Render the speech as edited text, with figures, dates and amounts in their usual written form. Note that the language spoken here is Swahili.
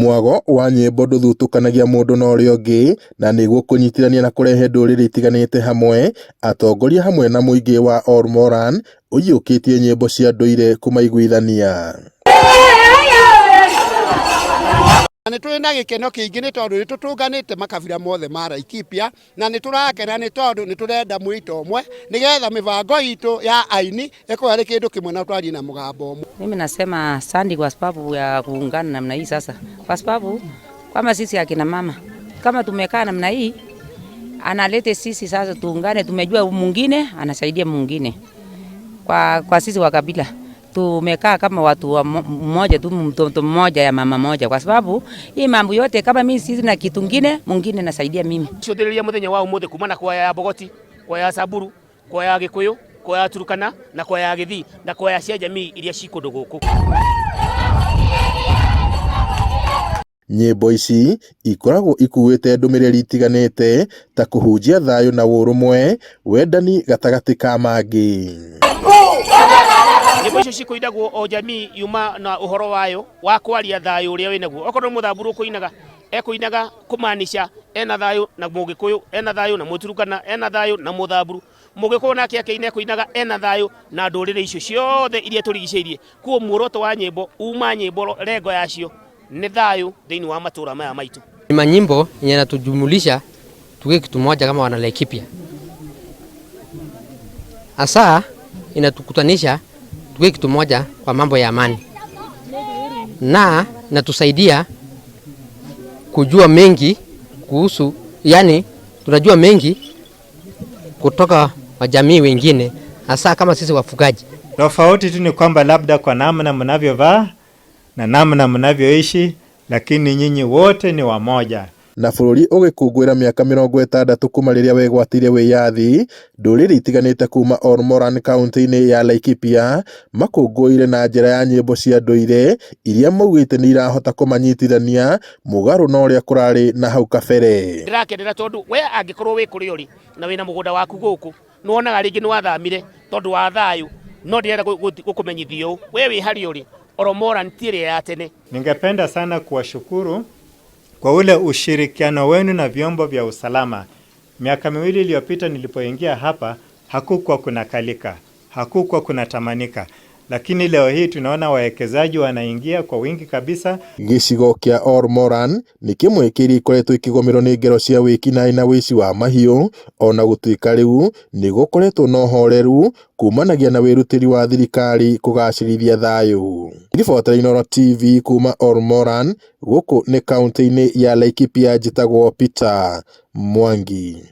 Mwago wa nyĩmbo ndũthutũkanagia mũndũ na ũrĩa ũngĩ, na nĩguo kũnyitithania na kũrehe ndũrĩrĩ itiganĩte hamwe, atongoria hamwe na mũingĩ wa Olmoran ũiyũkĩtie nyĩmbo cia ndũire kũmaiguithania. Nĩ tũrĩ na gĩkeno kĩingĩ nĩ tondũ nĩ tũtũnganĩte makabira mothe ma Laikipia, na nĩ tũrakena nĩ tondũ nĩ tũrenda mwĩto ũmwe nĩgetha mĩbango itũ ya aini ĩkorwo arĩ kĩndũ kĩmwe na twarie na mũgambo ũmwe. Mimi nasema asante kwa sababu ya kuungana namna hii sasa, kwa sababu kama sisi akina mama kama tumekaa namna hii, analete sisi sasa tuungane, tumejua mwingine anasaidia mwingine. Kwa sisi wa kabila tumekaa kama watu mmoja tu, mtoto mmoja ya mama moja, kwa sababu hii mambo yote kama mimi sisi na kitu kingine mwingine nasaidia mimi. Cionthĩrĩria mũthenya wa ũmũthĩ kumana kwa ya Bogoti, kwa ya Samburu, kwa ya Gĩkũyũ, kwa ya Turkana na kwa ya Gĩthii na kwa ya cia jamii iria cikũndũ gũkũ. Nyĩmbo ici ikoragwo ikuĩte ndũmĩrĩri itiganĩte ta kũhunjia thayũ na ũrũmwe, wendani gatagatĩ ka mangĩ. Nyĩmbo icio cikuinagwo o jamii yuma na ũhoro wayo wa kwaria thayũ ũrĩa wĩnaguo. Okorwo Mũthamburu kũinaga, ekũinaga kũmaanisha ena thayũ na Mũgĩkũyũ, ena thayũ na Mũturukana, ena thayũ na Mũthamburu. Mũgĩkũyũ nake akĩina ekũinaga ena thayũ na ndũrĩrĩ icio ciothe iria tũrigicĩirie. Kuo muoroto wa nyĩmbo, uma nyĩmbo lengo yacio nĩ thayũ thĩinĩ wa matũũra maya maitũ. Ni manyimbo yenye yanatujumulisha tuwe kitu moja kama wana Laikipia. Hasa inatukutanisha tuwe kitu moja kwa mambo ya amani, na inatusaidia kujua mengi kuhusu, yani tunajua mengi kutoka wa jamii wengine, hasa kama sisi wafugaji. Tofauti tu ni kwamba labda kwa namna mnavyovaa na namna mnavyoishi, lakini nyinyi wote ni wamoja. Na bũrũri ũgĩkũngũĩra mĩaka 60 kuma rĩrĩa wegwatire wĩyathi, ndũrĩrĩ itiganĩte kuma Olmoran kaunti-inĩ ya Laikipia makũngũĩire na njĩra ya nyĩmbo cia ndũire iria maugĩte nĩ irahota kũmanyitithania mũgarũ na ũrĩa kũrarĩ na hau kabere. Ndĩrakenera tondũ we angĩkorwo wĩ kũrĩa ũrĩ na wĩna mũgũnda waku gũkũ, nĩ wonaga rĩngĩ nĩ wathamire tondũ wa thayũ, no ndĩrenda gũkũmenyithia ũũ, we wĩ harĩa ũrĩ, Olmoran ti ĩrĩa ya tene. Ningependa sana kuwashukuru kwa ule ushirikiano wenu na vyombo vya usalama. Miaka 2 iliyopita nilipoingia hapa hakukuwa kuna kalika, hakukuwa kuna tamanika, lakini leo hii tunaona wawekezaji wanaingia kwa wingi kabisa. Gĩcigo kĩa Olmoran nĩ kĩmwe kĩrĩa ikoretwo ikĩgũmĩrwo nĩ ngero cia wĩkinaĩ na wĩici wa mahiũ, ona gũtuĩka rĩu nĩ gũkoretwo na ũhoreru kumanagia na wĩrutĩri wa thirikari kũgacĩrithia thayũ. Ribota Inooro TV kuma Olmoran, gũkũ nĩ kaunti-inĩ ya Laikipia, njĩtagwo Peter Mwangi.